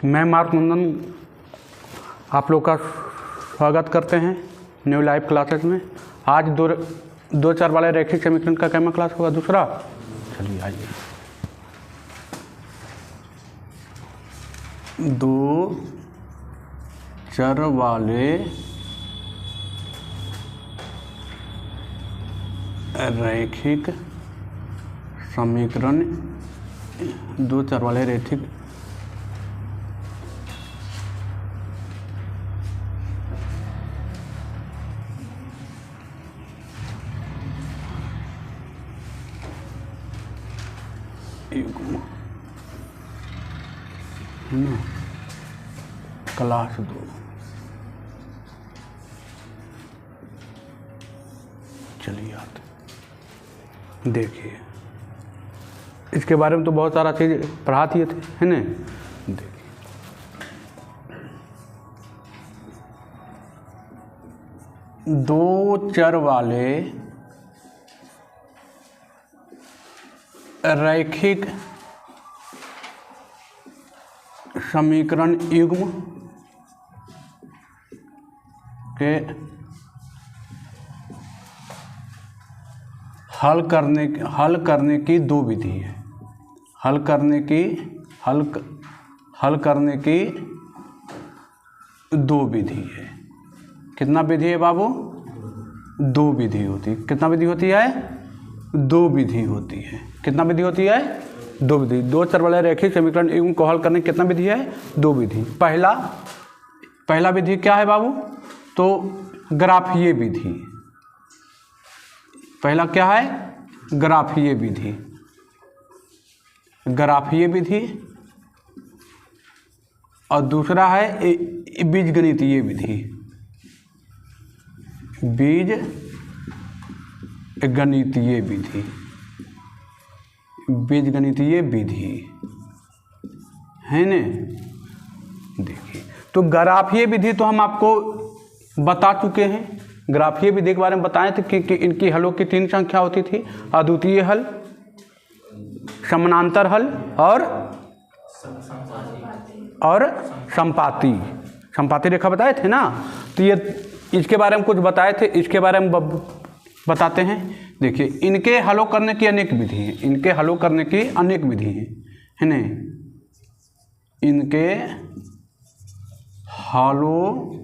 मैं मार्क नंदन आप लोग का स्वागत करते हैं न्यू लाइव क्लासेस में। आज दो चार वाले रैखिक समीकरण का कैमा क्लास होगा दूसरा। चलिए आइए। दो चर वाले रैखिक समीकरण दो चर वाले रैखिक क्लास 2। चलिए आते देखिए, इसके बारे में तो बहुत सारा चीज़ पढ़ा दिए थे, है ना। देखिए दो चर वाले रैखिक समीकरण युग्म के हल करने की दो विधि है। हल करने की दो विधि है। कितना विधि है बाबू? दो विधि होती। कितना विधि होती है? दो विधि होती है। कितना विधि होती है? दो विधि। दो चर वाले रैखिक समीकरण युग्म को हल करने की कितना विधि है? दो विधि। पहला विधि क्या है बाबू? तो ग्राफीय विधि। पहला क्या है? ग्राफीय विधि। ग्राफीय विधि। और दूसरा है बीजगणितीय विधि। बीजगणितीय विधि। बीजगणितीय विधि है न। देखिए, तो ग्राफीय विधि तो हम आपको बता चुके हैं। ग्राफीय विधि के बारे में बताए थे कि इनकी हलों की तीन संख्या होती थी: अद्वितीय हल, समानांतर हल और संपाती रेखा बताए थे ना। तो ये इसके बारे में कुछ बताए थे, इसके बारे में बताते हैं। देखिए, इनके हलों करने की अनेक विधि हैं। इनके हलों करने की अनेक विधि हैं, है न। इनके हलों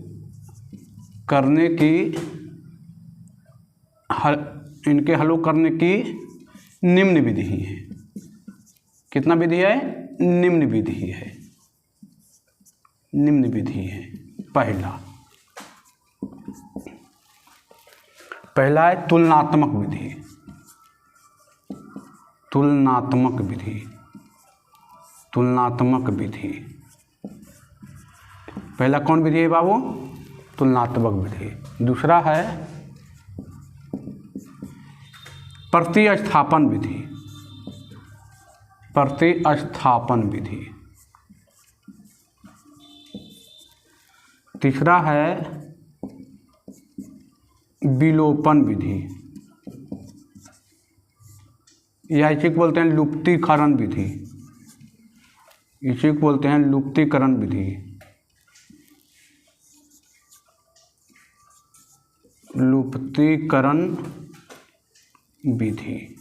करने की निम्न विधि है। कितना विधि है? निम्न विधि है। निम्न विधि है। पहला है तुलनात्मक विधि। तुलनात्मक विधि। पहला कौन विधि है बाबू? तुलनात्मक विधि। दूसरा है प्रतिस्थापन विधि। तीसरा है विलोपन विधि, या इसी को बोलते हैं लुप्तीकरण विधि। इसी को बोलते हैं लुप्तीकरण विधि। लुप्तीकरण विधि,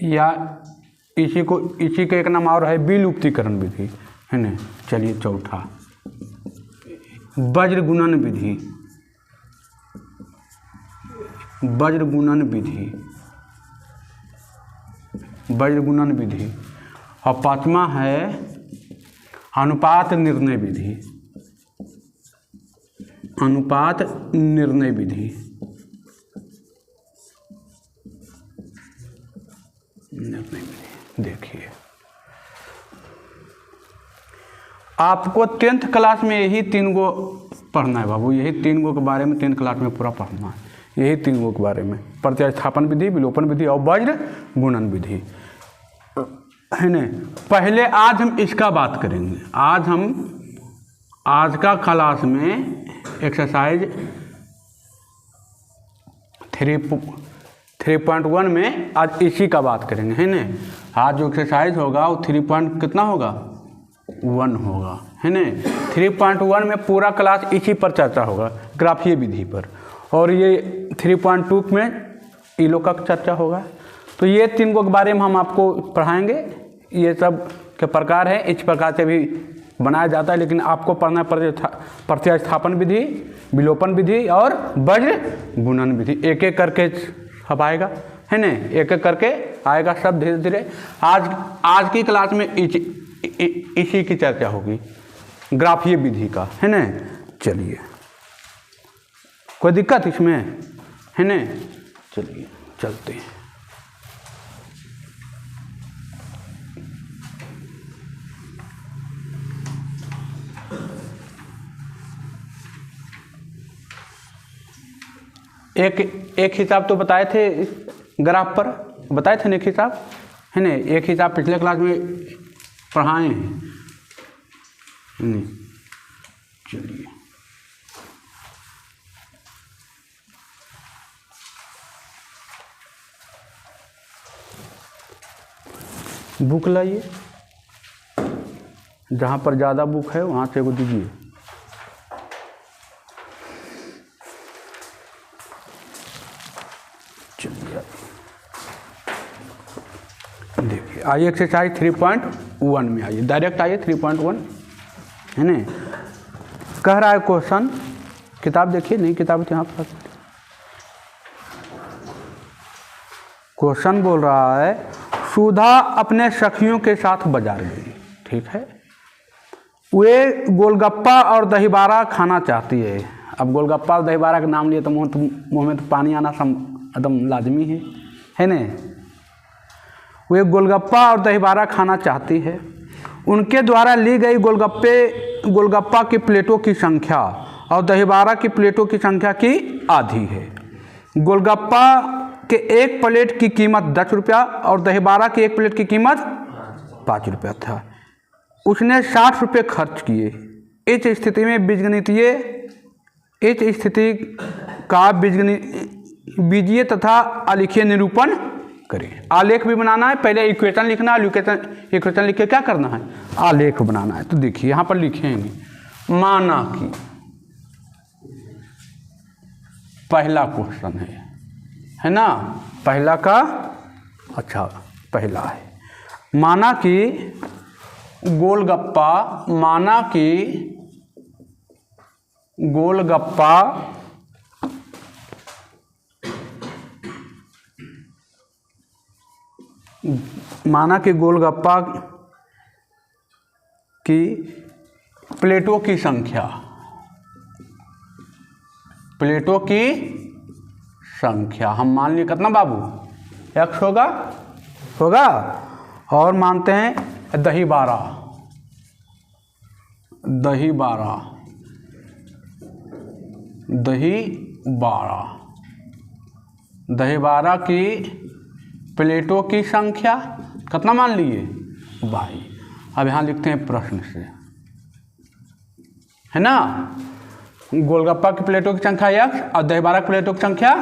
या इसी का एक नाम और है विलुप्तीकरण विधि, है ना। चलिए चौथा वज्रगुणन विधि। वज्रगुणन विधि। और पांचवा है अनुपात निर्णय विधि। देखिए, आपको 10th क्लास में यही तीन गो पढ़ना है बाबू। यही तीन गो के बारे में 10th क्लास में पूरा पढ़ना है। यही तीन गो के बारे में: प्रतिस्थापन विधि, विलोपन विधि और वज्र गुणन विधि, है न। पहले आज हम इसका बात करेंगे। आज का क्लास में एक्सरसाइज 3.1 में आज इसी का बात करेंगे, है ना। आज जो एक्सरसाइज होगा वो 3 कितना होगा? 3.1 होगा, है ना। 3.1 में पूरा क्लास इसी पर चर्चा होगा, ग्राफीय विधि पर, और ये 3.2 में ई लोग का चर्चा होगा। तो ये 3 के बारे में हम आपको पढ़ाएंगे। ये सब के प्रकार है, इस प्रकार से भी बनाया जाता है, लेकिन आपको पढ़ना प्रतिस्थापन विधि, विलोपन विधि और वज्र गुणन विधि, एक एक करके सब आएगा, है ना। एक एक करके आएगा सब धीरे धीरे। आज की क्लास में इसी की चर्चा होगी, ग्राफीय विधि का, है ना। चलिए, कोई दिक्कत इसमें, है ना। चलिए चलते हैं। एक हिसाब तो बताए थे ग्राफ पर, बताए थे ना एक हिसाब, है ना। एक हिसाब पिछले क्लास में पढ़ाए हैं, नहीं। चलिए, बुक लाइए, जहाँ पर ज़्यादा बुक है वहाँ से वो दीजिए। देखिए, आइए एक्सरसाइज 3.1 में आइए, डायरेक्ट आइए 3.1, है ना। कह रहा है क्वेश्चन, किताब देखिए, नहीं किताब यहाँ पर। क्वेश्चन बोल रहा है, सुधा अपने सखियों के साथ बाजार गई, ठीक है। वे गोलगप्पा और दही बारा खाना चाहती है। अब गोलगप्पा और दही बारा का नाम लिए तो मुँह में तो पानी आना एकदम लाजमी है ना। वे गोलगप्पा और दही बारा खाना चाहती है। उनके द्वारा ली गई गोलगप्पा की प्लेटों की संख्या और दही बारा की प्लेटों की संख्या की आधी है। गोलगप्पा के एक प्लेट की कीमत 10 रुपया और दही बारा की एक प्लेट की कीमत 5 रुपया था। उसने 60 रुपये खर्च किए। इस स्थिति में स्थिति का बीजीय तथा आलेखीय निरूपण करें। आलेख भी बनाना है, पहले इक्वेशन लिखना है, इक्वेशन लिख के क्या करना है, आलेख बनाना है। तो देखिए यहाँ पर लिखेंगे, माना कि पहला क्वेश्चन है ना, पहला का, अच्छा पहला है, माना कि गोलगप्पा की प्लेटों की संख्या हम मान लिए कितना बाबू, x होगा। और मानते हैं दही बारा की प्लेटों की संख्या कितना मान लिए, 22। अब यहाँ लिखते हैं प्रश्न से, है ना। गोलगप्पा की प्लेटों की संख्या x और दही बारा की प्लेटों की संख्या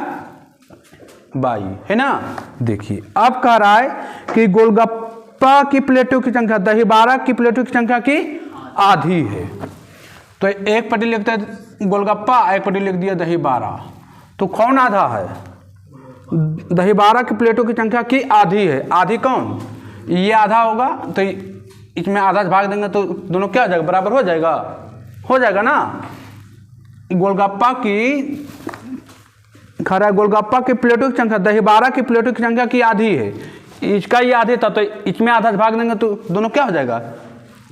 22, है ना। देखिए अब कह रहा है कि गोलगप्पा की प्लेटों की संख्या दही बारा की प्लेटों की संख्या की आधी है। तो एक पट्टी लिखते हैं गोलगप्पा, एक पट्टी लिख दिया दही बारा। तो कौन आधा है, दही बारा की प्लेटों की संख्या की आधी है। आधी कौन, ये आधा होगा, तो इसमें आधा भाग देंगे तो दोनों क्या हो जाएगा, बराबर हो जाएगा ना। गोलगप्पा की प्लेटों की संख्या दही बारा की प्लेटों की संख्या की आधी है। इसका ये आधी था, तो इसमें आधा भाग देंगे तो दोनों क्या हो जाएगा,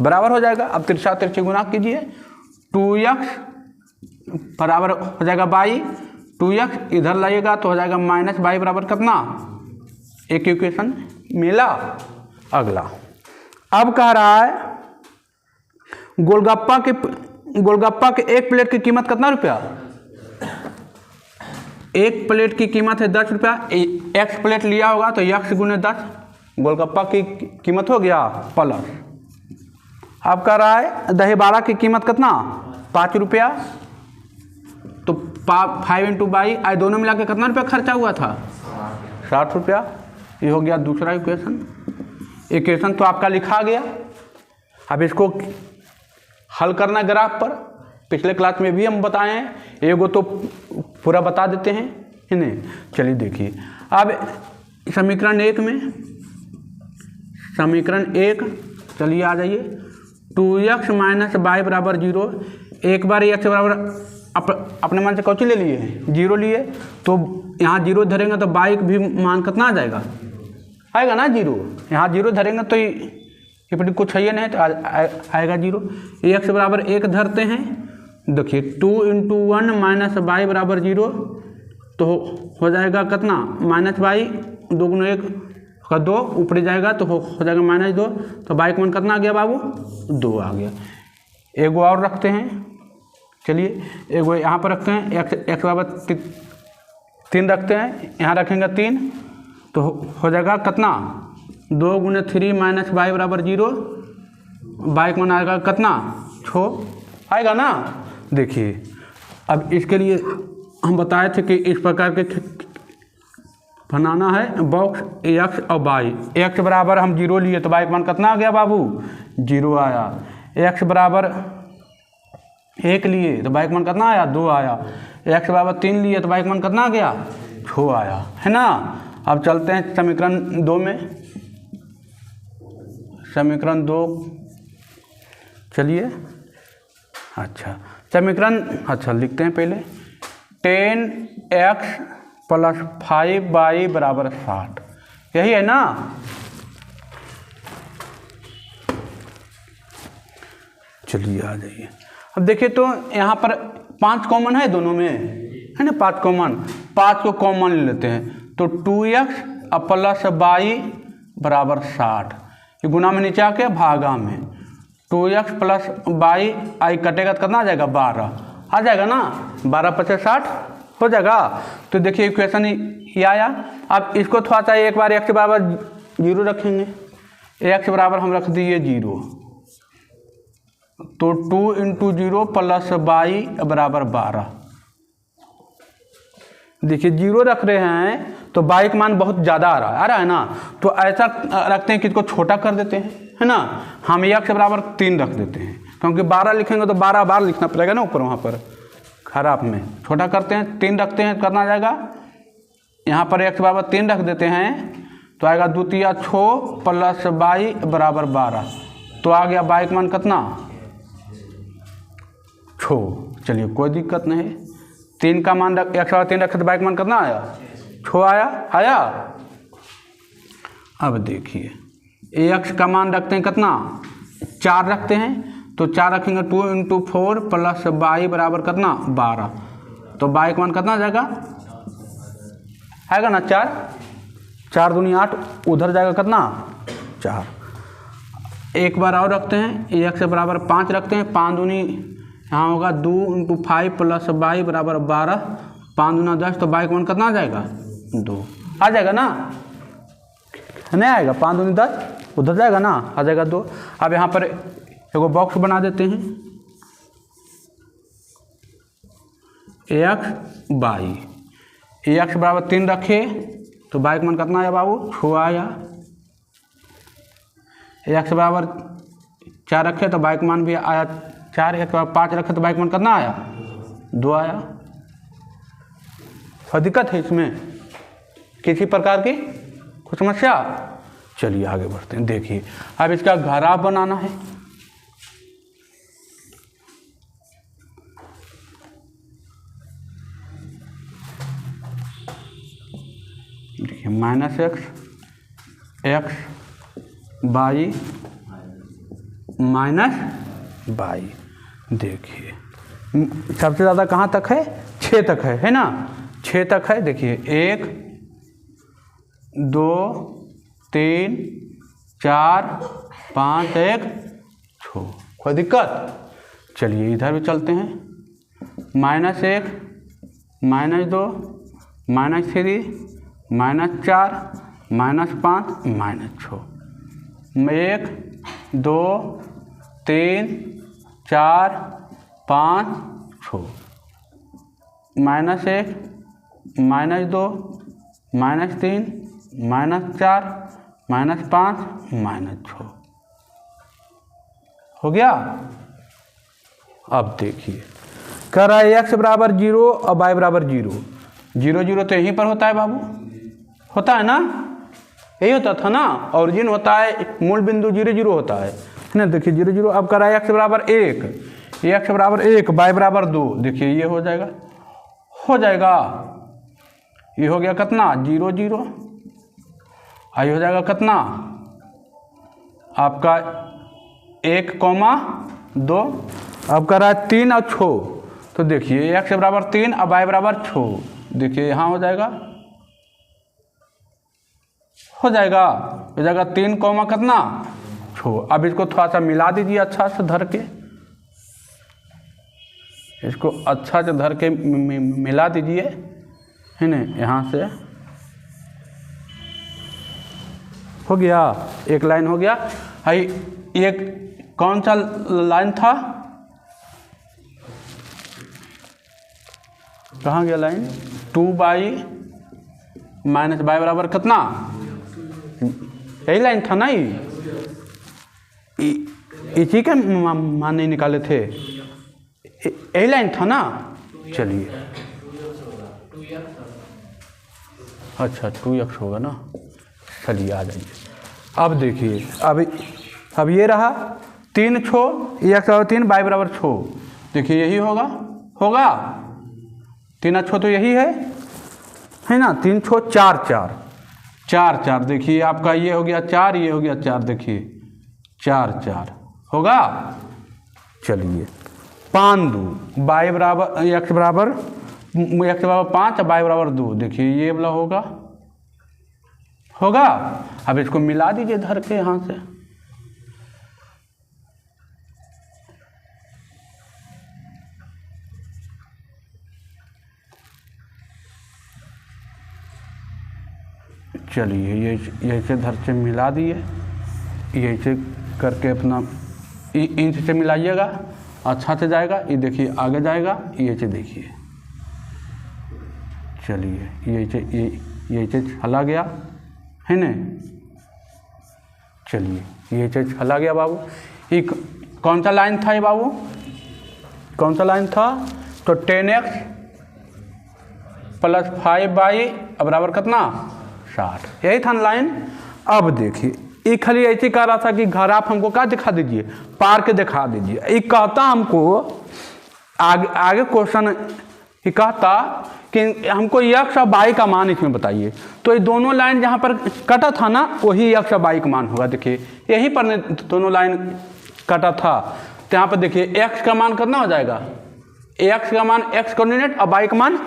बराबर हो जाएगा। अब तिरछा गुना कीजिए, 2x बराबर हो जाएगा 22, 2x इधर लाइएगा तो हो जाएगा -22 बराबर कितना, एक इक्वेशन मिला। अगला अब कह रहा है गोलगप्पा के एक प्लेट की कीमत कितना रुपया, एक प्लेट की कीमत है 10 रुपया। x प्लेट लिया होगा तो x गुने 10, गोलगप्पा की कीमत हो गया प्लस। अब कह रहा है दही बारा की कीमत कितना, 5 रुपया। तो 5 × 22 आज दोनों मिला के कितना रुपया खर्चा हुआ था, 60 रुपया। ये हो गया दूसरा इक्वेशन तो आपका लिखा गया। अब इसको हल करना ग्राफ पर, पिछले क्लास में भी हम बताए हैं, एगो तो पूरा बता देते हैं इन्हें। चलिए देखिए, अब समीकरण 1 में, समीकरण 1, चलिए आ जाइए, 2x माइनस वाई बराबर 0। एक बार x बराबर अपने मन से कौची ले लिए हैं, 0 लिए, तो यहाँ 0 धरेंगे तो y भी मान कितना आ जाएगा, आएगा ना 0। यहाँ 0 धरेंगे तो ये पर कुछ है नहीं तो आएगा 0। x बराबर 1 धरते हैं, देखिए 2 × 1 माइनस वाई बराबर 0, तो हो जाएगा कितना, माइनस वाई, 2 × 1 का 2, ऊपरी जाएगा तो हो जाएगा -2, तो वाई का मान कितना आ गया बाबू, 2 आ गया। एगो और रखते हैं, चलिए एगो यहाँ पर रखते हैं, x बराबर 3 रखते हैं, यहाँ रखेंगे 3, तो हो जाएगा कितना, 2 × 3 माइनस वाई बराबर 0, वाई का मान आएगा कितना, 6 आएगा ना। देखिए अब इसके लिए हम बताए थे कि इस प्रकार के बनाना है बॉक्स x और y। x बराबर हम 0 लिए तो y का मान कितना आ गया बाबू, 0 आया। x बराबर 1 लिए तो y का मान कितना आया, 2 आया। x बराबर 3 लिए तो y का मान कितना आ गया, 6 आया, है ना। अब चलते हैं समीकरण 2 में, समीकरण 2, चलिए अच्छा समीकरण, अच्छा लिखते हैं पहले, 10x + 5y बराबर 60, यही है ना। चलिए आ जाइए, अब देखिए तो यहाँ पर 5 कॉमन है दोनों में, है ना, 5 कॉमन, 5 को कॉमन ले लेते हैं, तो 2x + y बराबर 60, ये गुना में नीचे आके भागा में, 2x + y, आई कटेगा तो कितना आ जाएगा, 12 आ जाएगा ना, 12 × 5 = 60 हो जाएगा। तो देखिए इक्वेशन ये आया। अब इसको थोड़ा सा एक बार x बराबर 0 रखेंगे, x बराबर हम रख दिए 0, तो 2 × 0 + y बराबर 12। देखिए 0 रख रहे हैं तो y का मान बहुत ज़्यादा आ रहा है ना, तो ऐसा रखते हैं कि इसको छोटा कर देते हैं, है ना। हम x बराबर 3 रख देते हैं, क्योंकि 12 लिखेंगे तो 12 बार लिखना पड़ेगा ना ऊपर, वहाँ पर खराब में छोटा करते हैं, 3 रखते हैं, करना जाएगा, यहाँ पर x बराबर 3 रख देते हैं तो आएगा 2 × 6 + y बराबर 12, तो आ गया y का मान कितना, 6। चलिए कोई दिक्कत नहीं, 3 का मान x बराबर 3 रखे तो y का मान कितना आया, 6 आया। अब देखिए x का मान रखते हैं कितना, 4 रखते हैं, तो 4 रखेंगे, 2 × 4 + y बराबर कितना, 12, तो y का मान कितना आ जाएगा, आएगा ना 4, 4 दूनी 8, उधर जाएगा कितना, 4। एक बार और रखते हैं, x बराबर 5 रखते हैं, 5 दूनी यहाँ होगा 2 × 5 + y बराबर 12, 5 दूना 10, तो y का मान कितना आ जाएगा, 2 आ जाएगा ना, नहीं आएगा, 5 दूनी 10, उधर जाएगा ना, आ जाएगा 2। अब यहाँ पर एगो बॉक्स बना देते हैं, x बराबर 3 रखे तो y का मान कितना आया बाबू, 6 आया। x बराबर 4 रखे तो y का मान भी आया 4, x बराबर 5 रखे तो y का मान कितना आया, 2 आया। कोई दिक्कत है इसमें, किसी प्रकार की कुछ समस्या। चलिए आगे बढ़ते हैं, देखिए अब इसका ग्राफ बनाना है। देखिए -x, x, y, -y। देखिए सबसे ज़्यादा कहाँ तक है, 6 तक है ना, 6 तक है। देखिए 1 2 3 4 5 1 6, कोई दिक्कत। चलिए इधर भी चलते हैं, -1 -2 -3 -4 -5 -6, 1 2 3 4 5 6, -1 -2 -3 -4 -5 -6। हो गया। अब देखिए कह रहा है x बराबर 0 और y बराबर 0। 0 0 तो यहीं पर होता है बाबू, होता है ना, यही होता था ना, ओरिजिन होता है, मूल बिंदु 0 0 होता है ना। देखिए 0 0। अब कह रहा है x बराबर 1, x बराबर 1, y बराबर 2। देखिए ये हो जाएगा, हो जाएगा, ये हो गया कितना 0 0, आई हो जाएगा कितना आपका 1, 2। अब कह रहा है 3 और 6, तो देखिए x बराबर 3 और y बराबर 6। देखिए यहाँ हो जाएगा, हो जाएगा, हो जाएगा 3 कितना 6। अब इसको थोड़ा सा मिला दीजिए अच्छा से धर के, इसको अच्छा से धर के मिला दीजिए, है ना। यहाँ से हो गया, एक लाइन हो गया। भाई एक कौन सा लाइन था, कहाँ गया लाइन, 2y माइनस y बराबर कितना, यही लाइन था ना, इसी के मान निकाले थे, यही लाइन था ना। चलिए अच्छा 2x होगा ना, चलिए आ जाइए। अब देखिए अब ये रहा 3 6, x बराबर 3, y बराबर 6। देखिए यही होगा, होगा 3 6 तो यही है ना। 3 6 4 4 4 4। देखिए आपका ये हो गया 4, ये हो गया 4। देखिए 4 4 होगा। चलिए 5 2, y बराबर x बराबर 5 और y बराबर 2। देखिए ये वाला होगा, होगा। अब इसको मिला दीजिए धर के यहाँ से, चलिए ये से धर से मिला दिए, ये से करके अपना इन से मिलाइएगा, अच्छा से जाएगा। ये देखिए आगे जाएगा, ये से देखिए, चलिए ये से चला गया है ना। चलिए ये से चला गया बाबू। ये कौन सा लाइन था ये बाबू, कौन सा लाइन था, तो 10x प्लस 5y बराबर कितना 60, यही था ना लाइन। अब देखिए ये खाली ऐसे कह रहा था कि घर आप हमको क्या दिखा दीजिए, पार के दिखा दीजिए। ये कहता हमको आगे क्वेश्चन ये कहता कि हमको x और y का मान इसमें बताइए, तो ये दोनों लाइन जहाँ पर कटा था ना वही x और y का मान होगा। देखिए यहीं पर दोनों लाइन कटा था, तो यहाँ पर देखिए x का मान कितना हो जाएगा, x का मान x कोऑर्डिनेट और y का मान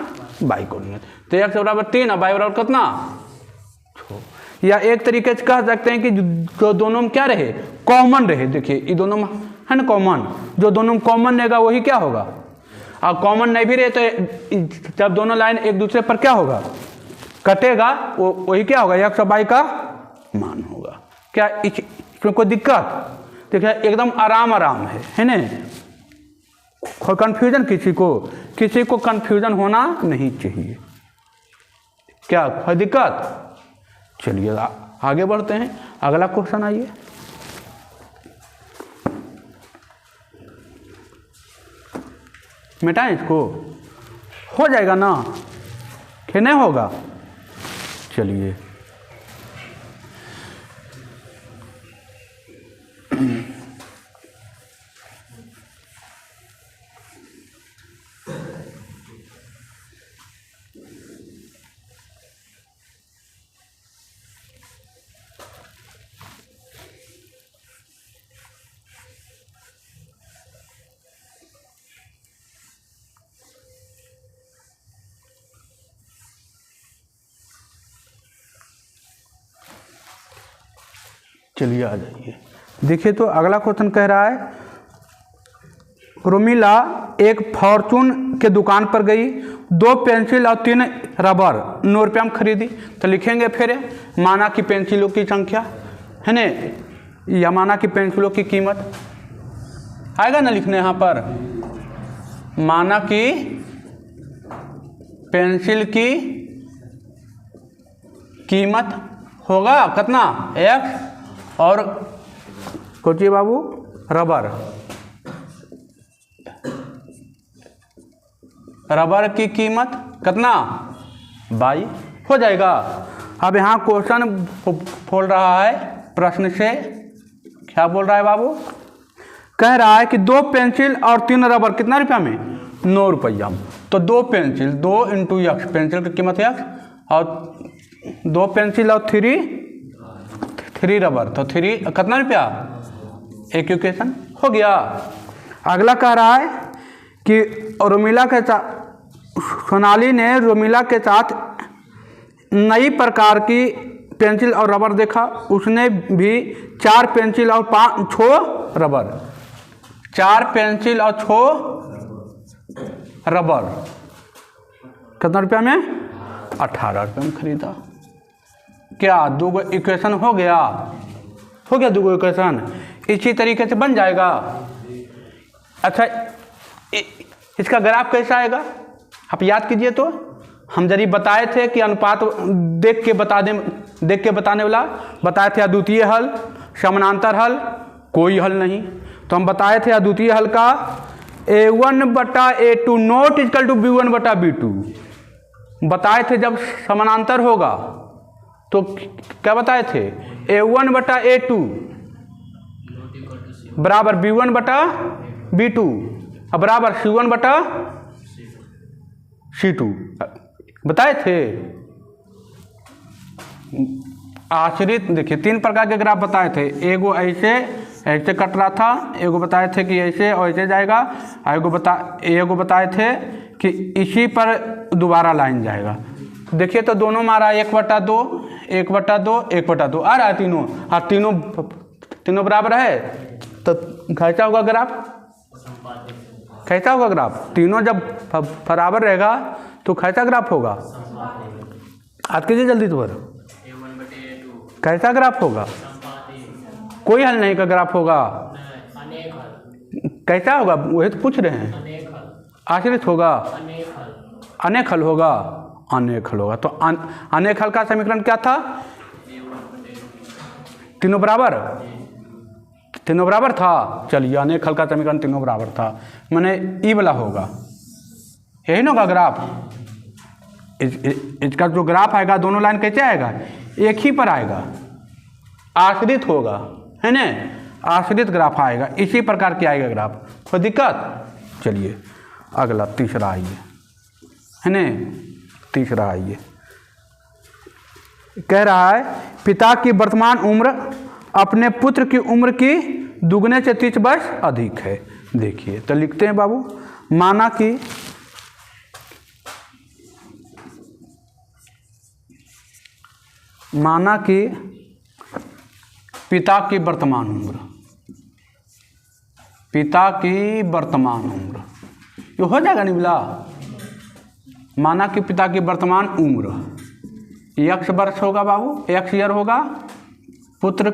y कोऑर्डिनेट। तो x बराबर 3 और y बराबर कितना 6। या एक तरीके से कह सकते हैं कि जो दोनों में क्या रहे, कॉमन रहे। देखिए ये दोनों में है ना कॉमन, जो दोनों में कॉमन रहेगा वही क्या होगा, और कॉमन नहीं भी रहे तो जब दोनों लाइन एक दूसरे पर क्या होगा कटेगा, वही क्या होगा x और y का मान होगा। क्या इसमें कोई दिक्कत, देखिए एकदम आराम है ना, कोई कन्फ्यूजन किसी को कन्फ्यूजन होना नहीं चाहिए, क्या कोई दिक्कत। चलिए आगे बढ़ते हैं, अगला क्वेश्चन आइए। मिटाएं इसको, हो जाएगा ना कि नहीं होगा। चलिए चलिए आ जाइए। देखिए तो अगला क्वेश्चन कह रहा है, रोमिला एक फॉर्चून के दुकान पर गई, 2 पेंसिल और 3 रबर 9 रुपये में खरीदी। तो लिखेंगे फिर माना कि पेंसिलों की संख्या है ना, या माना कि पेंसिलों की कीमत आएगा ना लिखने यहाँ पर, माना कि पेंसिल की कीमत होगा कितना x, और सोचिए बाबू रबर, रबर की कीमत कितना 22 हो जाएगा। अब यहाँ क्वेश्चन बोल रहा है, प्रश्न से क्या बोल रहा है बाबू, कह रहा है कि 2 पेंसिल और 3 रबर कितना रुपया में 9 रुपया में। तो 2 पेंसिल 2 इंटू एक्स, पेंसिल की कीमत है एक्स, और 2 पेंसिल और 3 रबर, तो 3 कितना रुपया, एक इक्वेशन हो गया। अगला कह रहा है कि रोमिला के साथ, सोनाली ने रोमिला के साथ नई प्रकार की पेंसिल और रबर देखा, उसने भी 4 पेंसिल और 6 रबर, 4 पेंसिल और 6 रबर कितना रुपया में 18 रुपये में खरीदा। क्या 2 इक्वेशन हो गया, 2 इक्वेशन इसी तरीके से बन जाएगा। अच्छा इसका ग्राफ कैसा आएगा आप याद कीजिए। तो हम जरी बताए थे कि अनुपात देख के बताने वाला बताए थे, अद्वितीय हल, समानांतर हल, कोई हल नहीं। तो हम बताए थे अद्वितीय हल का A1/A2 not equal to B1/B2 बताए थे। जब समानांतर होगा तो क्या बताए थे, A1/A2 बराबर B1/B2 बराबर C1/C2 बताए थे। आश्रित देखिए 3 प्रकार के ग्राफ बताए थे, एगो ऐसे कट रहा था, एगो बताए थे कि ऐसे और ऐसे जाएगा, एगो बताए थे कि इसी पर दोबारा लाइन जाएगा। देखिए तो दोनों मारा 1/2 1/2 1/2 आ रहा है तीनों, और तीनों बराबर है। तो कैसा होगा ग्राफ, कैसा होगा ग्राफ, तीनों जब बराबर रहेगा तो कैसा ग्राफ होगा, आज कीजिए जल्दी तो कैसा ग्राफ होगा, कोई हल नहीं का ग्राफ होगा, कैसा होगा वही तो पूछ रहे हैं, आश्रित होगा, अनेक हल होगा, अनेक हल होगा। तो अनेक हल का समीकरण क्या था, तीनों बराबर था। चलिए अनेक हल का समीकरण तीनों बराबर था, मैंने ई वाला होगा, यही ना होगा ग्राफ। इसका जो ग्राफ आएगा दोनों लाइन कैसे आएगा, एक ही पर आएगा, आश्रित होगा, है ना, आश्रित ग्राफ आएगा, इसी प्रकार की आएगा ग्राफ, कोई दिक्कत। चलिए अगला तीसरा आइए, है ना, तीसरा आइए, कह रहा है पिता की वर्तमान उम्र अपने पुत्र की उम्र की दुगने से 30 वर्ष अधिक है। देखिए तो लिखते हैं बाबू, माना कि पिता की वर्तमान उम्र, ये हो जाएगा नहीं बोला, माना कि पिता की वर्तमान उम्र x वर्ष होगा बाबू, x ईयर होगा, पुत्र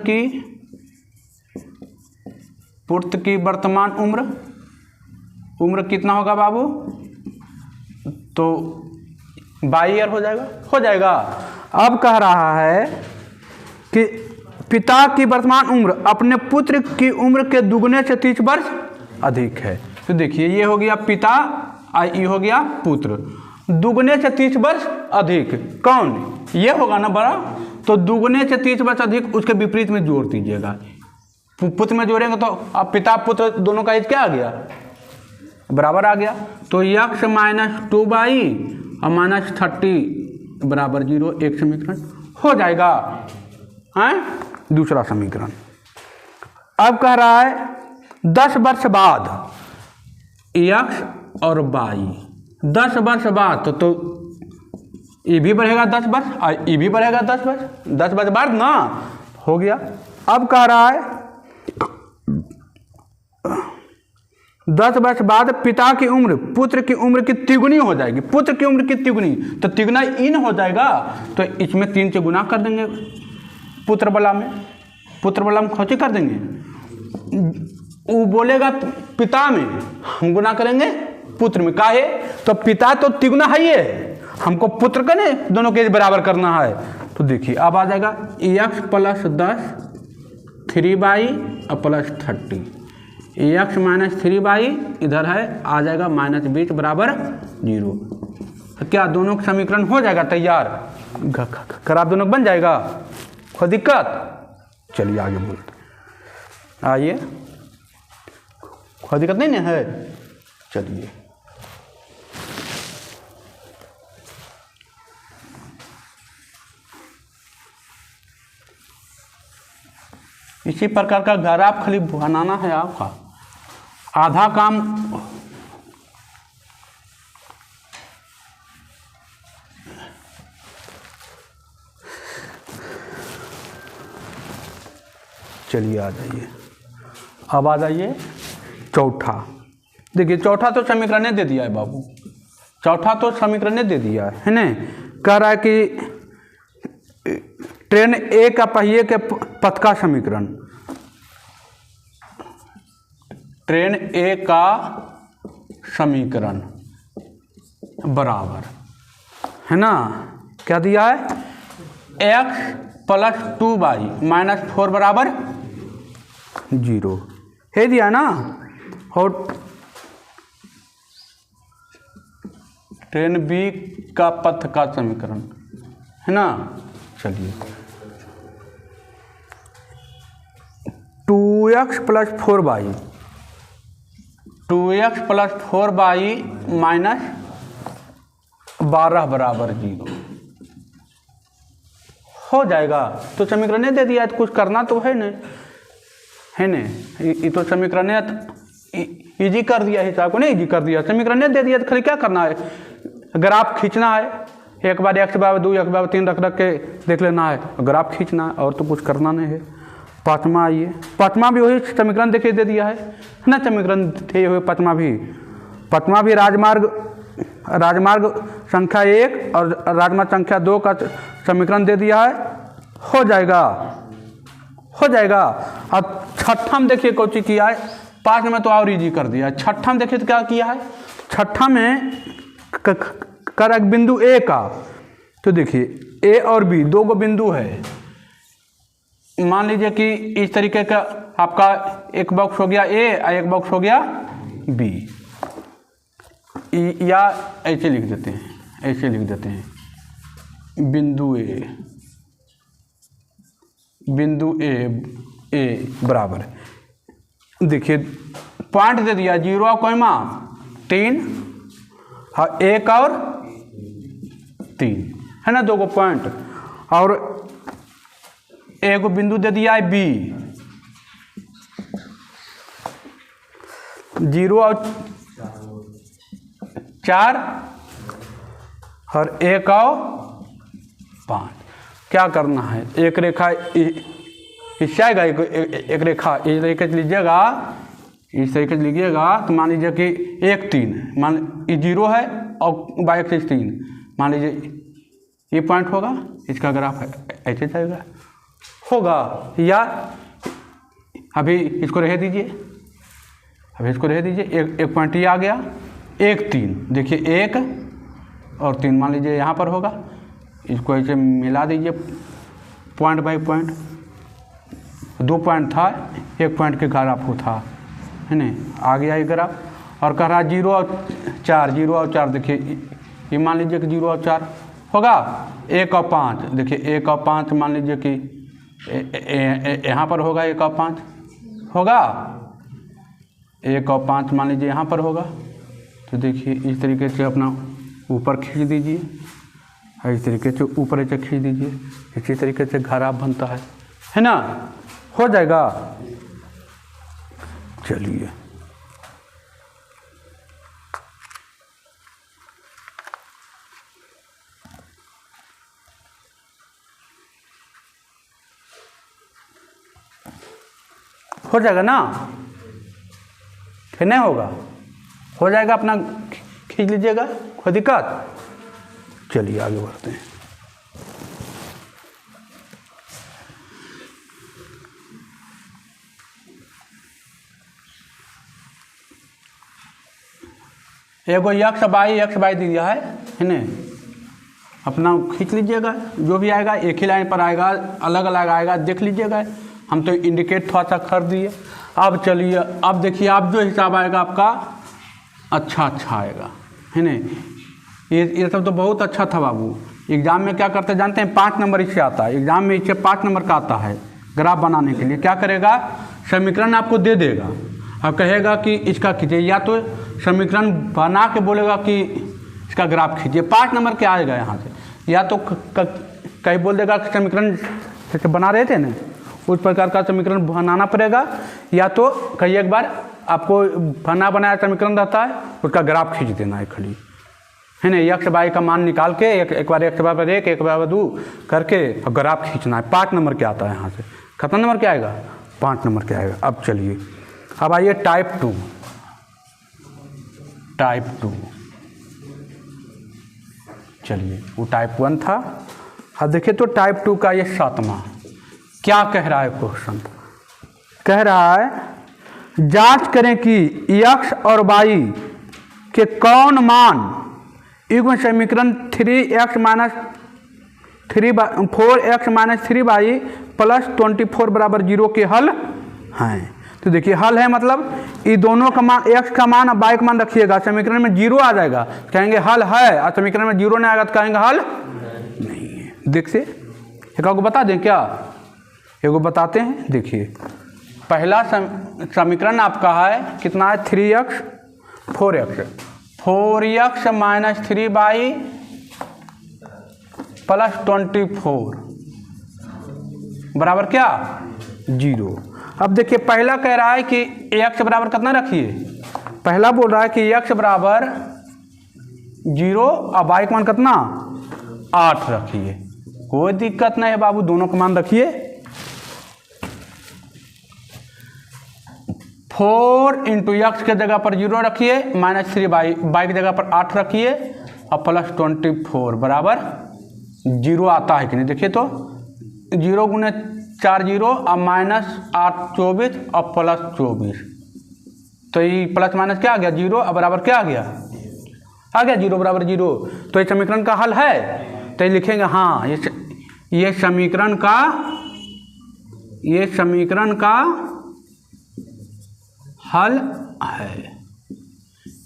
की वर्तमान उम्र कितना होगा बाबू, तो 22 ईयर हो जाएगा। अब कह रहा है कि पिता की वर्तमान उम्र अपने पुत्र की उम्र के दुगने से 30 वर्ष अधिक है। तो देखिए ये हो गया पिता और ये हो गया पुत्र, दुगने से 30 वर्ष अधिक कौन, ये होगा ना बड़ा, तो दुगने से 30 वर्ष अधिक उसके विपरीत में जोड़ दीजिएगा। पुत्र में जोड़ेंगे तो अब पिता पुत्र दोनों का एज क्या आ गया, बराबर आ गया। तो x - 2y और -30 बराबर 0, एक समीकरण हो जाएगा, हैं। दूसरा समीकरण अब कह रहा है 10 वर्ष बाद x और y, 10 वर्ष बाद तो ये भी बढ़ेगा 10 वर्ष और ये भी बढ़ेगा 10 वर्ष, 10 वर्ष बाद ना हो गया। अब कह रहा है 10 वर्ष बाद पिता की उम्र पुत्र की उम्र की तिगुनी हो जाएगी, पुत्र की उम्र की तिगुनी, तो तिगुना इन हो जाएगा, तो इसमें 3 से गुना कर देंगे, पुत्र वाला में खोची कर देंगे। वो बोलेगा पिता में, हम गुना करेंगे पुत्र में, काहे, तो पिता तो तिगुना है, ये हमको पुत्र का ने दोनों के बराबर करना है। तो देखिए अब आ जाएगा x + 10 3y और +30, एक्स माइनस 3y इधर है, आ जाएगा -20 बराबर 0। क्या दोनों का समीकरण हो जाएगा तैयार? खराब दोनों बन जाएगा, कोई दिक्कत? चलिए आगे बोलते, आइए, कोई दिक्कत नहीं ना है? चलिए इसी प्रकार का ग्राफ खाली बनाना है आपका, आधा काम चलिए आ जाइए, अब आ जाइए चौथा। देखिए चौथा तो समीकरण ने दे दिया है बाबू, चौथा तो समीकरण ने दे दिया है ना। कह रहा है कि ट्रेन ए का पहिए के पथ का समीकरण, ट्रेन ए का समीकरण बराबर है ना, क्या दिया है? x + 2y - 4 बराबर 0 है दिया ना। और ट्रेन बी का पथ का समीकरण है ना। चलिए 2x + 4y, 2x + 4y - 12 बराबर 0 हो जाएगा। तो समीकरण ने दे दिया है, तो कुछ करना तो है नहीं, है ना। ये तो समीकरण ने इजी कर दिया, हिसाब को नहीं इजी कर दिया, समीकरण ने दे दिया, तो खाली क्या करना है? ग्राफ खींचना है, एक बार x = 2 x = 3 रख के देख लेना है, ग्राफ खींचना है, और तो कुछ करना नहीं है। पाँचवा आइए, पाँचवा भी वही समीकरण देखिए दे दिया है ना, समीकरण थे हुए पाँचवा भी राजमार्ग संख्या 1 और राजमार्ग संख्या 2 का समीकरण दे दिया है, हो जाएगा। अब छठा में देखिए कौन सी किया है, 5 में तो और इजी कर दिया है, छठा में देखिए तो क्या किया है, छठा में कर एक बिंदु ए का, तो देखिए ए और बी दो गो बिंदु है, मान लीजिए कि इस तरीके का आपका एक बॉक्स हो गया ए और एक बॉक्स हो गया बी, या ऐसे लिख देते हैं, बिंदु ए बराबर, देखिए पॉइंट दे दिया 0,3 और 1 और 3 है ना, 2 गो पॉइंट, और एक बिंदु दे दिया है बी, 0 और 4 और 1 और 5। क्या करना है, एक रेखा इससे आएगा, एक रेखा इस तरीके से लीजिएगा, तो मान लीजिए कि 1 3, मान 0 है और बाई एक्सिस 3, मान लीजिए ये पॉइंट होगा, इसका ग्राफ ऐसे जाएगा होगा, या अभी इसको रह दीजिए, एक पॉइंट ये आ गया, 1 3, देखिए 1 और 3 मान लीजिए यहाँ पर होगा, इसको ऐसे मिला दीजिए पॉइंट बाई पॉइंट, 2 पॉइंट था, 1 पॉइंट के ग्राफ को था, है ना, आ गया ये ग्राफ। और कह रहा 0 और 4, देखिए ये मान लीजिए कि 0 और 4 होगा, 1 और 5, देखिए 1 और 5 मान लीजिए कि यहाँ पर होगा, 1 और 5 होगा, 1 और 5 मान लीजिए यहाँ पर होगा, तो देखिए इस तरीके से अपना ऊपर खींच दीजिए, और इस तरीके से ऊपर ऐसे खींच दीजिए, इसी तरीके से ग्राफ बनता है ना, हो जाएगा। चलिए हो जाएगा ना, फिर नहीं होगा, हो जाएगा, अपना खींच लीजिएगा, कोई दिक्कत? चलिए आगे बढ़ते हैं। एगो एक्स बाई दिया है ना, अपना खींच लीजिएगा, जो भी आएगा एक ही लाइन पर आएगा, अलग अलग आएगा, देख लीजिएगा। हम तो इंडिकेट थोड़ा सा कर दिए, अब चलिए, अब देखिए आप जो हिसाब आएगा आपका अच्छा आएगा, है ना। ये सब तो बहुत अच्छा था बाबू। एग्जाम में क्या करते जानते हैं, 5 नंबर इससे आता है, एग्जाम में इससे 5 नंबर का आता है। ग्राफ बनाने के लिए क्या करेगा, समीकरण आपको दे देगा और कहेगा कि इसका खींचिए, या तो समीकरण बना के बोलेगा कि इसका ग्राफ खींचिए, 5 नंबर क्या आएगा यहाँ से। या तो कहीं बोल देगा कि समीकरण जैसे बना रहे थे ना उस प्रकार का समीकरण बनाना पड़ेगा, या तो कहीं एक बार आपको बना बनाया समीकरण रहता है उसका ग्राफ खींच देना है खाली, है ना। एक्स वाई का मान निकाल के एक बार एक्स बराबर 1 एक बराबर 2 करके और ग्राफ खींचना है। 5 नंबर क्या आता है यहाँ से, कितना नंबर क्या आएगा, 5 नंबर क्या आएगा। अब चलिए, अब आइए टाइप 2। चलिए, वो टाइप 1 था। अब देखिए तो टाइप 2 का ये 7वां क्या कह रहा है क्वेश्चन, कह रहा है जांच करें कि x और y के कौन मान युग्म समीकरण 4x - 3y + 24 = 0 के हल हैं। तो देखिए हल है मतलब ये दोनों का मान, x का मान और y का मान रखिएगा, समीकरण में 0 आ जाएगा कहेंगे हल है, और समीकरण में 0 नहीं आएगा तो कहेंगे हल नहीं है। देख से एक आपको बता दें क्या, एगो बताते हैं। देखिए पहला समीकरण आपका है कितना है, 3x 4x - 3y + 24 बराबर क्या 0। अब देखिए पहला कह रहा है कि x बराबर कितना रखिए, पहला बोल रहा है कि x बराबर 0 और y का मान कितना 8 रखिए। कोई दिक्कत नहीं है बाबू, दोनों का मान रखिए। 4 × x के जगह पर 0 रखिए, -3y की जगह पर 8 रखिए और +24 बराबर 0 आता है कि नहीं। देखिए तो 0 × 4 0 और -8 24 और +24, तो ये प्लस माइनस क्या आ गया 0 और बराबर क्या आ गया 0 बराबर 0। तो ये समीकरण का हल है, तो ये लिखेंगे हाँ ये समीकरण का हल है।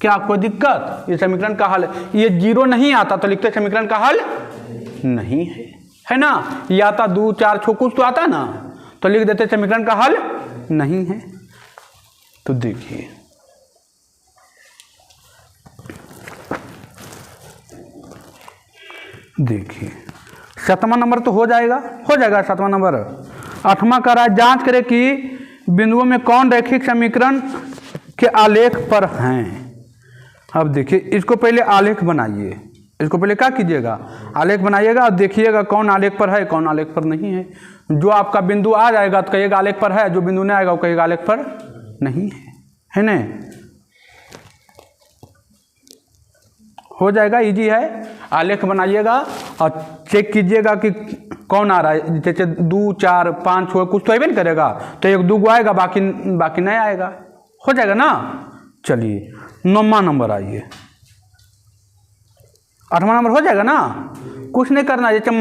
क्या कोई दिक्कत, ये समीकरण का हल है। ये 0 नहीं आता तो लिखते समीकरण का हल नहीं है ना। ये आता 2 4 6 कुछ तो आता ना, तो लिख देते समीकरण का हल नहीं है। तो देखिए देखिए 7वां नंबर तो हो जाएगा 7वां नंबर। 8वां का रहा जांच करें कि बिंदुओं में कौन रैखिक समीकरण के आलेख पर हैं। अब देखिए इसको पहले आलेख बनाइए, इसको पहले क्या कीजिएगा आलेख बनाइएगा और देखिएगा कौन आलेख पर है कौन आलेख पर नहीं है। जो आपका बिंदु आ जाएगा तो कहिएगा आलेख पर है, जो बिंदु नहीं आएगा वो कहिएगा आलेख पर नहीं है ना। हो जाएगा, इजी है। आलेख बनाइएगा और चेक कीजिएगा कि कौन आ रहा है। जैसे 2 4 5 6 कुछ तो अभी नहीं करेगा, तो 1 2 आएगा, बाकी नहीं आएगा। हो जाएगा ना। चलिए 9वां नंबर आइए। 8वां नंबर हो जाएगा ना, कुछ नहीं करना। जैसे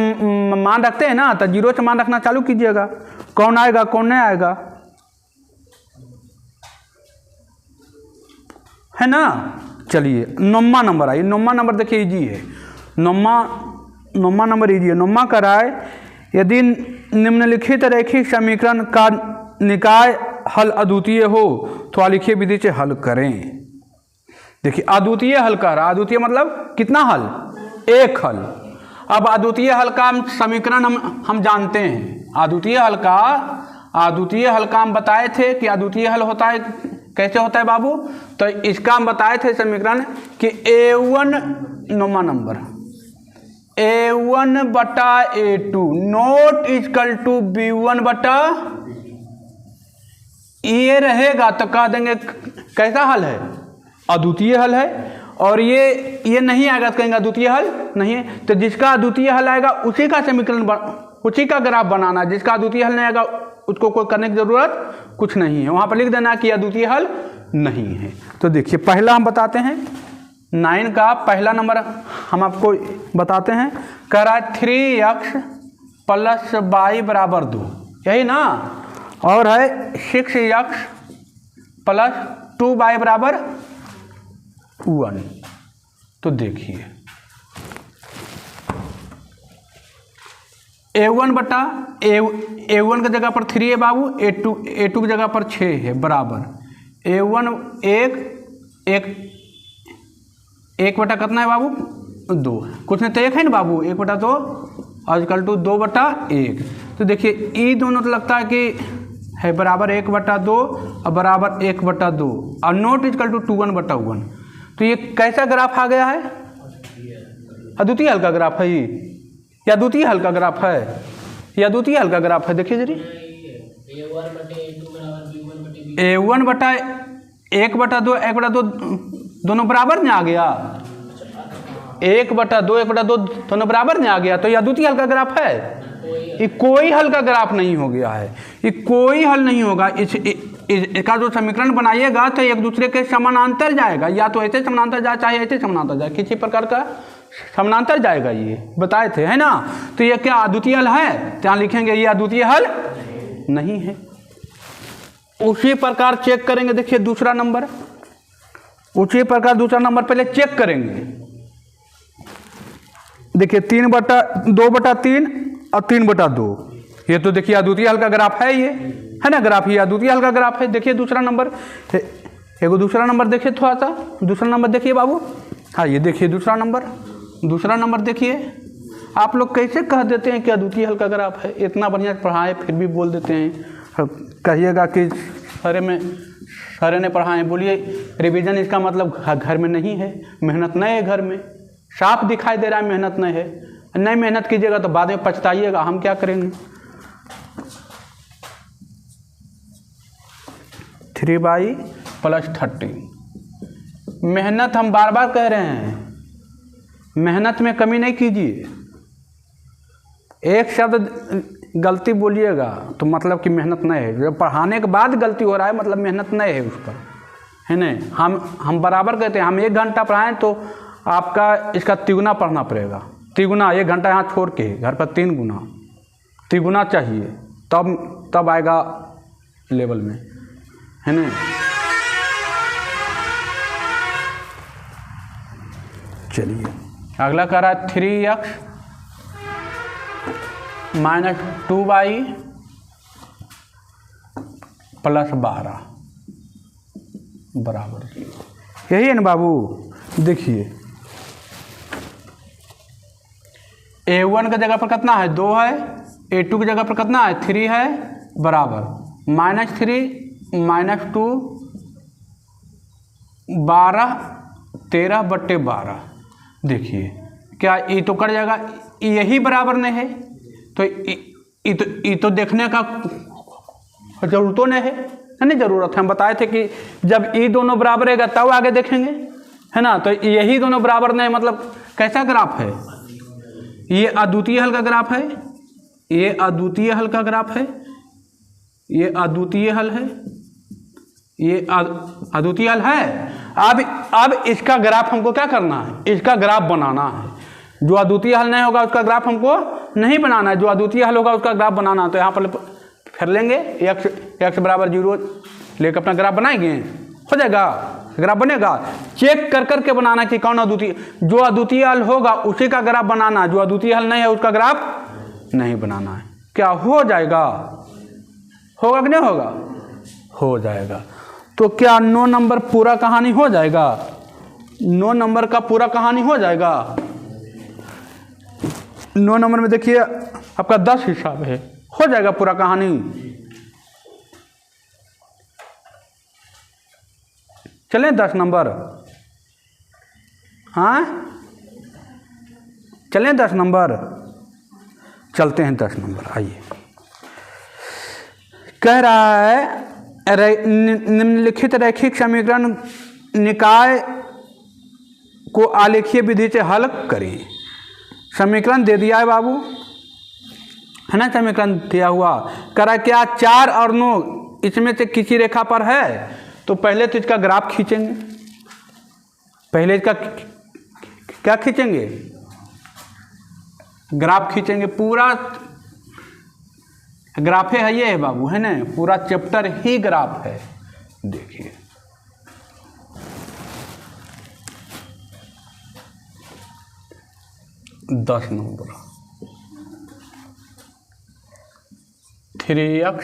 मान रखते हैं ना तो 0 से मान रखना चालू कीजिएगा, कौन आएगा कौन नहीं आएगा, है ना। चलिए 9वां नंबर आइए। 9वां नंबर देखिए इजी है। 9वां नंबर इजी है। 9वां का रहा है यदि निम्नलिखित रैखिक समीकरण का निकाय हल अद्वितीय हो तो आलेखीय विधि से हल करें। देखिए अद्वितीय हल का रहा, अद्वितीय मतलब कितना हल, एक हल। अब अद्वितीय हल का समीकरण हम जानते हैं। अद्वितीय हल का हम बताए थे कि अद्वितीय हल होता है कैसे होता है बाबू। तो इसका हम बताए थे समीकरण कि A1 9वां नंबर A1 बटा A2 not equal to B1 बटा ये रहेगा तो कह देंगे कैसा हल है, अद्वितीय हल है। और ये नहीं आएगा तो कहेंगे अद्वितीय हल नहीं है। तो जिसका अद्वितीय हल आएगा उसी का समीकरण उसी का ग्राफ बनाना। जिसका अद्वितीय हल नहीं आएगा उसको कोई करने की जरूरत कुछ नहीं है, वहां पर लिख देना कि अद्वितीय हल नहीं है। तो देखिए पहला हम बताते हैं 9 का पहला नंबर हम आपको बताते हैं। कह रहा है 3x + y = 2, यही ना। और है 6x प्लस 2y बराबर 1। तो देखिए a1 बटा a1 की जगह पर 3 है बाबू, a2 की जगह पर 6 है बराबर a1 एक बटा कितना है बाबू 2, कुछ नहीं तो 1 है ना बाबू, 1 बटा 2 आजकल टू 2 बटा 1। तो देखिए ये दोनों तो लगता है कि है बराबर 1 बटा 2 और बराबर 1 बटा 2 और नॉट इजकल टू 2 1 बटा 1। तो ये कैसा ग्राफ आ गया है? अद्वितीय हल का ग्राफ है ये, या द्वितीय हल का ग्राफ है, या द्वितीय हल का ग्राफ है। देखिए जरी a1 बटा 1 बटा 2 1 बटा 2 दोनों बराबर में आ गया, 1 बटा 2 1 बटा 2 दोनों बराबर में आ गया। तो यह द्वितीय हल का ग्राफ है, ये कोई हल का ग्राफ नहीं हो गया है, ये कोई हल नहीं होगा। इसका जो समीकरण बनाइएगा तो एक दूसरे के समानांतर जाएगा, या तो ऐसे समानांतर जाए चाहे ऐसे समानांतर जाए, किसी प्रकार का समानांतर जाएगा, ये बताए थे है ना। तो ये क्या अद्वितीय हल है? तो यहाँ लिखेंगे ये अद्वितीय हल नहीं है। उसी प्रकार चेक करेंगे, देखिए दूसरा नंबर, उसी प्रकार दूसरा नंबर पहले चेक करेंगे। देखिए 2 बटा 3 और 3 बटा 2, ये तो देखिए अद्वितीय हल का ग्राफ है, ये है ना ग्राफ, ये अद्वितीय हल का ग्राफ है। देखिए दूसरा नंबर, एगो दूसरा नंबर देखिए, थोड़ा सा दूसरा नंबर देखिए बाबू। हाँ ये देखिए दूसरा नंबर देखिए। आप लोग कैसे कह देते हैं कि अद्वितीय हल का ग्राफ है? इतना बढ़िया पढ़ाए फिर भी बोल देते हैं। कहिएगा कि सर ने पढ़ाए, बोलिए रिवीजन इसका मतलब घर में नहीं है, मेहनत नहीं है घर में, साफ दिखाई दे रहा है मेहनत नहीं है। नहीं मेहनत कीजिएगा तो बाद में पछताइएगा, हम क्या करेंगे। 3y + 30, मेहनत हम बार बार कह रहे हैं, मेहनत में कमी नहीं कीजिए। एक शब्द गलती बोलिएगा तो मतलब कि मेहनत नहीं है, जब पढ़ाने के बाद गलती हो रहा है मतलब मेहनत नहीं है उस पर, है ना। हम बराबर कहते हैं, हम 1 घंटा पढ़ाएं तो आपका इसका 3 गुना पढ़ना पड़ेगा, 3 गुना, 1 घंटा यहाँ छोड़ के घर पर 3 गुना चाहिए, तब आएगा लेवल में, है ना। चलिए अगला कह रहा है 3x - 2y + 12 बराबर 0। यही है ना बाबू। देखिए a1 की जगह पर कितना है 2 है, a2 की जगह पर कितना है 3 है बराबर -3 - 2 12 13 बट्टे 12। देखिए क्या ये तो कट जाएगा, यही बराबर नहीं है तो ये तो देखने का जरूरत तो नहीं है, ज़रूरत है। हम बताए थे कि जब ये दोनों बराबर रहेगा तब आगे देखेंगे, है ना। तो यही दोनों बराबर नहीं, मतलब कैसा ग्राफ है? ये अद्वितीय हल का ग्राफ है, ये अद्वितीय हल का ग्राफ है, ये अद्वितीय हल है, ये अद्वितीय हल है। अब इसका ग्राफ हमको क्या करना है? इसका ग्राफ बनाना है। जो अद्वितीय हल नहीं होगा उसका ग्राफ हमको नहीं बनाना है, जो अद्वितीय हल होगा उसका ग्राफ बनाना है। तो यहाँ पर फिर लेंगे x बराबर 0 लेकर अपना ग्राफ बनाएंगे, हो जाएगा, ग्राफ बनेगा। चेक कर करके बनाना कि कौन अद्वितीय, जो अद्वितीय हल होगा उसी का ग्राफ बनाना, जो अद्वितीय हल नहीं है उसका ग्राफ नहीं बनाना है। क्या हो जाएगा? होगा कि नहीं होगा? हो जाएगा। तो क्या 9 नंबर पूरा कहानी हो जाएगा? 9 नंबर का पूरा कहानी हो जाएगा। 9 नंबर में देखिए आपका 10 हिसाब है, हो जाएगा पूरा कहानी। चलें 10 नंबर, हाँ चलें 10 नंबर, चलते हैं 10 नंबर। आइए, कह रहा है निम्नलिखित रैखिक समीकरण निकाय को आलेखीय विधि से हल करें। समीकरण दे दिया है बाबू, है ना, समीकरण दिया हुआ। करा क्या 4 और 9 इसमें से किसी रेखा पर है, तो पहले तो इसका ग्राफ खींचेंगे। पहले इसका क्या खींचेंगे? ग्राफ खींचेंगे। पूरा ग्राफे है ये है बाबू, है ना, पूरा चैप्टर ही ग्राफ है, देखिए दस नंबर 3x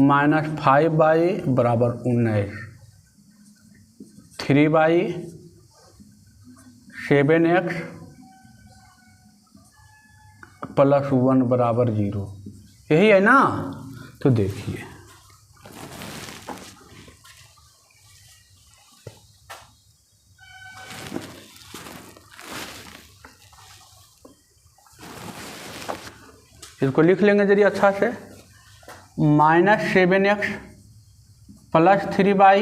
माइनस 5y बराबर 19, 3y 7x प्लस 1 बराबर 0, यही है ना। तो देखिए इसको लिख लेंगे जरिए अच्छा से, -7x प्लस 3y,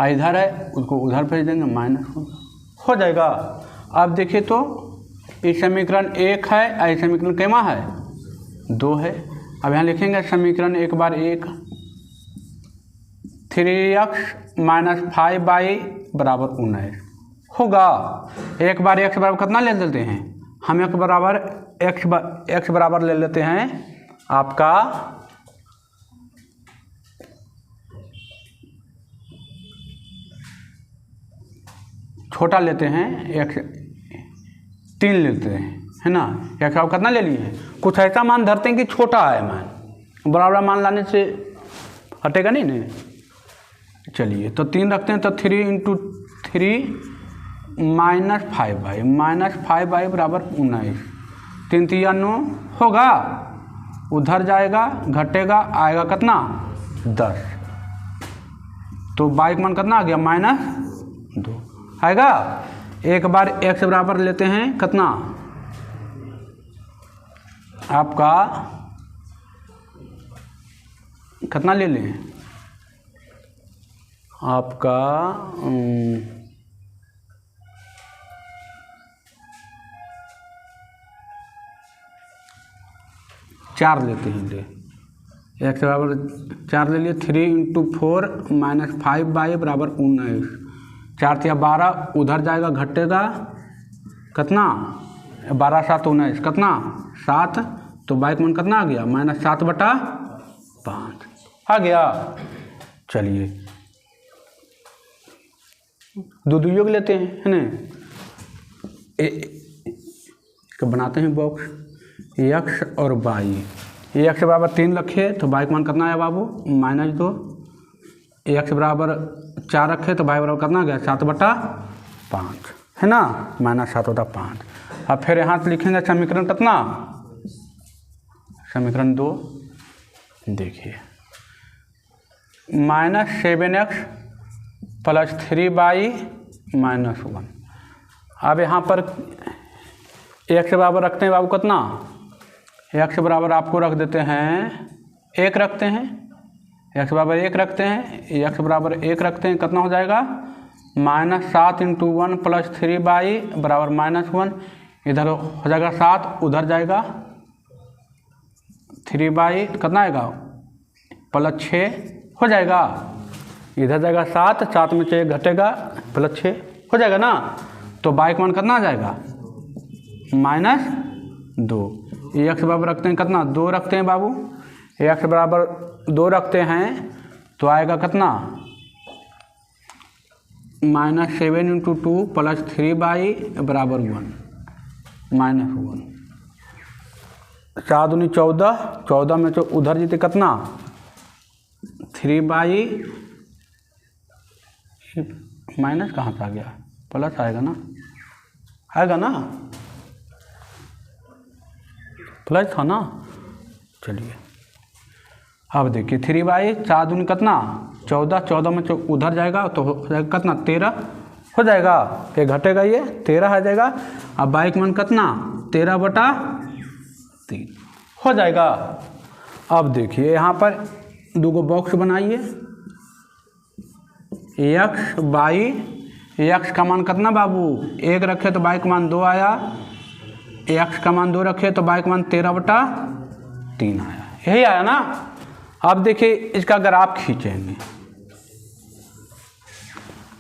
इधर है उसको उधर भेज देंगे, -1 हो जाएगा। अब देखिए तो ये समीकरण 1 है, ये समीकरण कैमा है 2 है। अब यहाँ लिखेंगे समीकरण 1 बार 1, 3x माइनस 5y बराबर 19 होगा। 1 बार x बराबर कितना ले लेते हैं हम, x बराबर x बराबर ले लेते हैं आपका छोटा लेते हैं, x 3 लेते हैं, है ना। x आप कितना ले लिए हैं, कुछ ऐसा मान धरते हैं कि छोटा है मान, बराबर मान लाने से हटेगा नहीं ना। चलिए तो 3 रखते हैं, तो 3 × 3 माइनस 5y बराबर 19, 3 × 3 9 होगा, उधर जाएगा घटेगा, आएगा कितना 10, तो y का मान कितना आ गया -2 आएगा। 1 बार x बराबर लेते हैं कितना आपका, कितना ले लें आपका 4 लेते हैं, ले x बराबर 4 ले लिए, 3 × 4 माइनस 5y बराबर 19, 4 × 12 उधर जाएगा घटेगा कितना 12 7 19 कितना 7, तो y का मान कितना आ गया -7/5 आ गया। चलिए दो योग लेते हैं, है ना, बनाते हैं बॉक्स, x और y, x बराबर 3 रखे तो y का मान कितना आया बाबू -2, x बराबर 4 रखे तो y बराबर कितना गया 7/5, है ना, -7/5। अब फिर यहाँ से लिखेंगे समीकरण कितना, समीकरण 2, देखिए -7x प्लस 3y -1। अब यहाँ पर x बराबर रखते हैं बाबू कितना, x बराबर आपको रख देते हैं 1 रखते हैं, x बराबर 1 रखते हैं, x बराबर 1 रखते हैं, कितना हो जाएगा -7 × 1 प्लस 3y बराबर -1, इधर हो जाएगा 7, उधर जाएगा 3y कितना आएगा +6 हो जाएगा, इधर जाएगा 7, 7 में से 1 घटेगा +6 हो जाएगा ना। तो y का मान कितना आ जाएगा -2। x बराबर रखते हैं कितना 2 रखते हैं बाबू, x बराबर 2 रखते हैं तो आएगा कितना -7 × 2 प्लस 3y बराबर 1 -1, 4 दूनी 14, 14 में तो उधर जीते कितना 3y माइनस कहाँ से आ गया, प्लस आएगा ना, आएगा ना, प्लस था ना। चलिए अब देखिए 3y 4 दूनी कितना 14, 14 में तो उधर जाएगा तो हो जाएगा कितना 13 हो जाएगा, ये घटेगा ये 13 आ जाएगा। अब y का मान कितना 13/3 हो जाएगा। अब देखिए यहाँ पर दो बॉक्स बनाइए, x y, x का मान कितना बाबू 1 रखे तो y का मान 2 आया, x का मान 2 रखे तो y का मान 13/3 आया, यही आया ना। अब देखिए इसका ग्राफ खींचेंगे,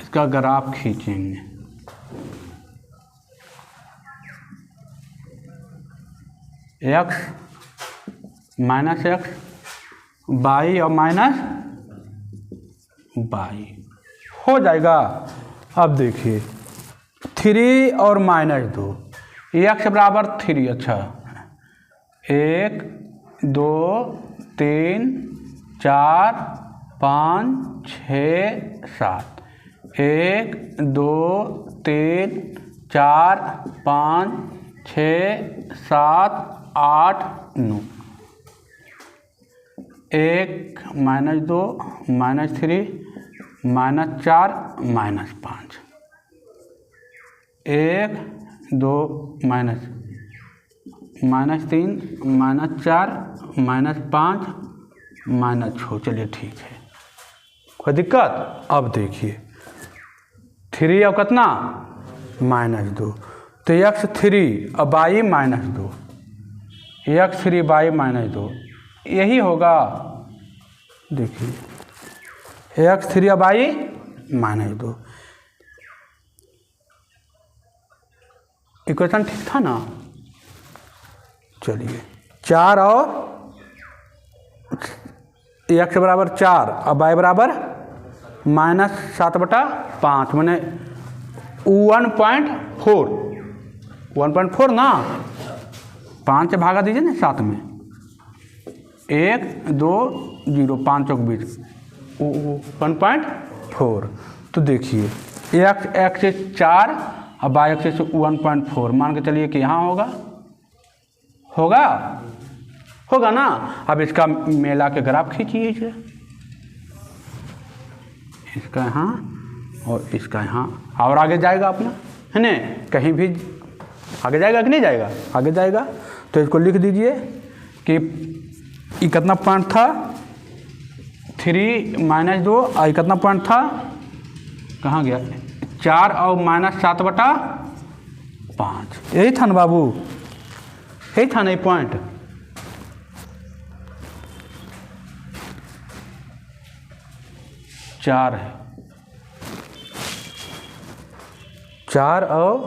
इसका ग्राफ खींचेंगे, x -x y और -1 बाई हो जाएगा। अब देखिए 3 और -2 x बराबर 3। अच्छा 1 2 3 4 5 6 7 1 2 3 4 5 6 7 8 9 1 -2 -3 -4 -5 1 2 -3 -4 -5 -6। चलिए ठीक है, कोई दिक्कत। अब देखिए 3 और कितना -2 तो x3 और बाई -2 x3 बाई -2 यही होगा। देखिए x3 और बाई -2 इक्वेशन ठीक था ना। चलिए 4 और x बराबर 4 और y बराबर -7/5 मैंने 1.4 ना, 5 से भागा दीजिए ना 7 में 1 2 0 5 चौक 20 1.4। तो देखिए x से 4 और y एक्सिस से 1.4 मान के चलिए कि यहाँ होगा ना। अब इसका मेला के ग्राफ खींचिए इसे, इसका यहाँ और इसका यहाँ, और आगे जाएगा अपना है ना, कहीं भी आगे जाएगा कि नहीं जाएगा, आगे जाएगा। तो इसको लिख दीजिए कि ये कितना पॉइंट था 3 -2 और कितना पॉइंट था, कहाँ गया 4 और -7/5 यही था ना बाबू, यही था ना ये पॉइंट। चार है 4 और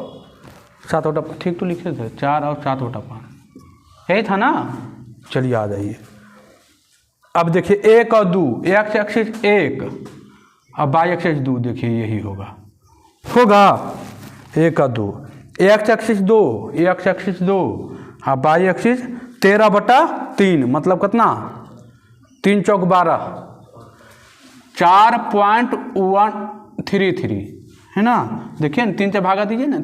7/5 ठीक तो लिखे थे 4 और 7/5 यही था ना। चलिए आ जाइए। अब देखिए 1 और 2 x एक्सिस 1 और y एक्सिस 2 देखिए यही होगा 1 और 2 x एक्सिस 2 x एक्सिस 2 और y एक्सिस 13/3 मतलब कितना 3 चौक 12 4.133 है ना। देखिए 3 से भागा दीजिए ना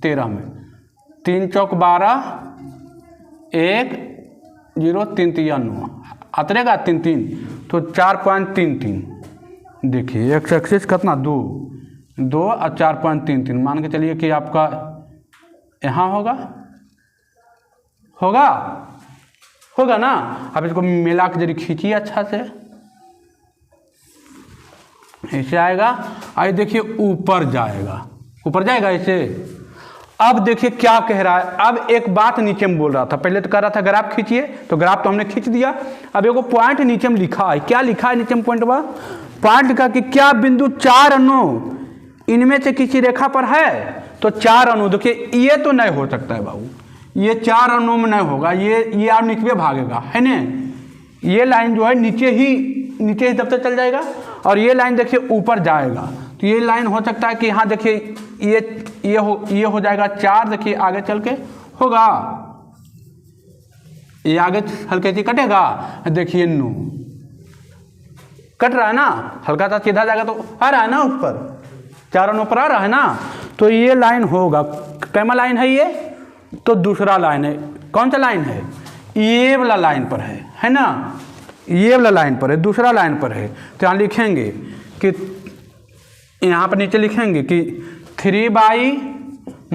13 में 3 चौक 12 1 0 3 3 9 अतरेगा 3 3 तो 4.33। देखिए x एक्सिस कितना 2 और 4.33 मान के चलिए कि आपका यहाँ होगा ना। अब इसको मिला के जरिए खींचिए अच्छा से, ऐसे आएगा। आइए देखिए ऊपर जाएगा ऐसे। अब देखिए क्या कह रहा है। अब एक बात नीचे में बोल रहा था, पहले तो कह रहा था ग्राफ खींचिए, तो ग्राफ तो हमने खींच दिया। अब एगो पॉइंट नीचे में लिखा है, क्या लिखा है नीचे में पॉइंट लिखा कि क्या बिंदु 4 अणु इनमें से किसी रेखा पर है। तो 4 अणु देखिए ये तो नहीं हो सकता है बाबू, ये 4 अणु में नहीं होगा, ये आप नीचे भागेगा है ना। ये लाइन जो है नीचे ही तब तक चल जाएगा और ये लाइन देखिए ऊपर जाएगा। तो ये लाइन हो सकता है कि यहाँ देखिए ये हो जाएगा 4। देखिए आगे चल के होगा, ये आगे हल्के से कटेगा। देखिए 9 कट रहा है ना, हल्का सा सीधा जाएगा तो आ रहा है ना ऊपर, 4 अणु पर आ रहा है ना। तो ये लाइन होगा, कैमा लाइन है ये, तो दूसरा लाइन है। कौन सा लाइन है, ये वाला लाइन पर है ना, ये वाला लाइन पर है, दूसरा लाइन पर है। तो यहाँ लिखेंगे कि यहाँ पर नीचे लिखेंगे कि 3y -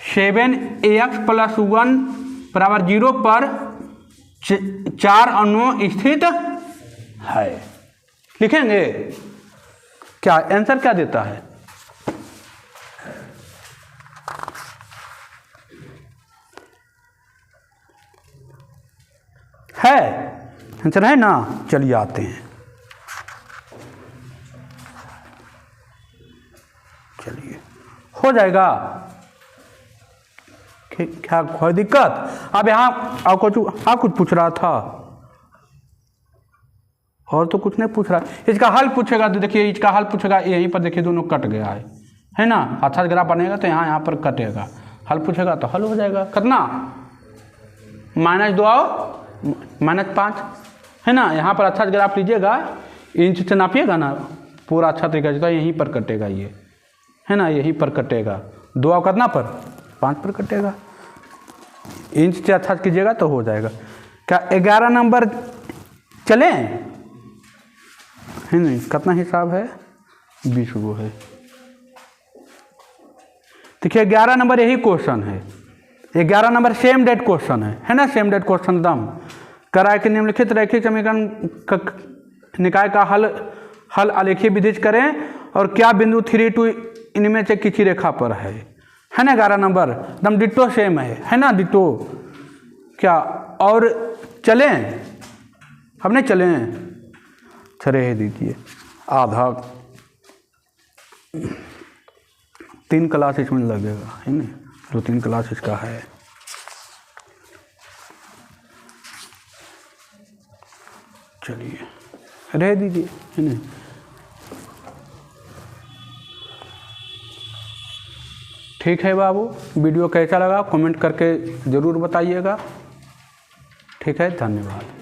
7x + 1 = 0 पर 4 अणु स्थित है। लिखेंगे क्या आंसर क्या देता है, आंसर है ना। चलिए आते हैं, चलिए हो जाएगा। क्या कोई दिक्कत। अब यहाँ आप कुछ पूछ रहा था, और तो कुछ नहीं पूछ रहा। इसका हल पूछेगा तो देखिए इसका हल पूछेगा, यहीं पर देखिए दोनों कट गया है ना। अच्छा ग्राफ बनेगा तो यहाँ पर कटेगा, हल पूछेगा तो हल हो जाएगा। कितना -2 और -5 है ना। यहाँ पर अच्छा ग्राफ लीजिएगा, इंच से नापिएगा ना पूरा अच्छा तरीका से, यहीं पर कटेगा ये है ना, यहीं पर कटेगा। 2 और कितना पर 5 पर कटेगा। इंच से अच्छा कीजिएगा तो हो जाएगा। क्या 11 नंबर चलें है नहीं, कितना हिसाब है 20 गो है। देखिए 11 नंबर यही क्वेश्चन है, 11 नंबर सेम डेट क्वेश्चन है ना, सेम डेट क्वेश्चन दम कराए के निम्नलिखित रैखिक समीकरण निकाय का हल आलेखीय विधि से करें और क्या बिंदु 3-2 इनमें से किसी रेखा पर है ना। 11 नंबर एकदम डिटो सेम है ना, डिटो। क्या और चलें, अब नहीं चलें, रह दीजिए। आधा 3 क्लास इसमें लगेगा है ना, 2-3 क्लास इसका है। चलिए रह दीजिए है ना। ठीक है बाबू, वीडियो कैसा लगा कमेंट करके ज़रूर बताइएगा। ठीक है, धन्यवाद।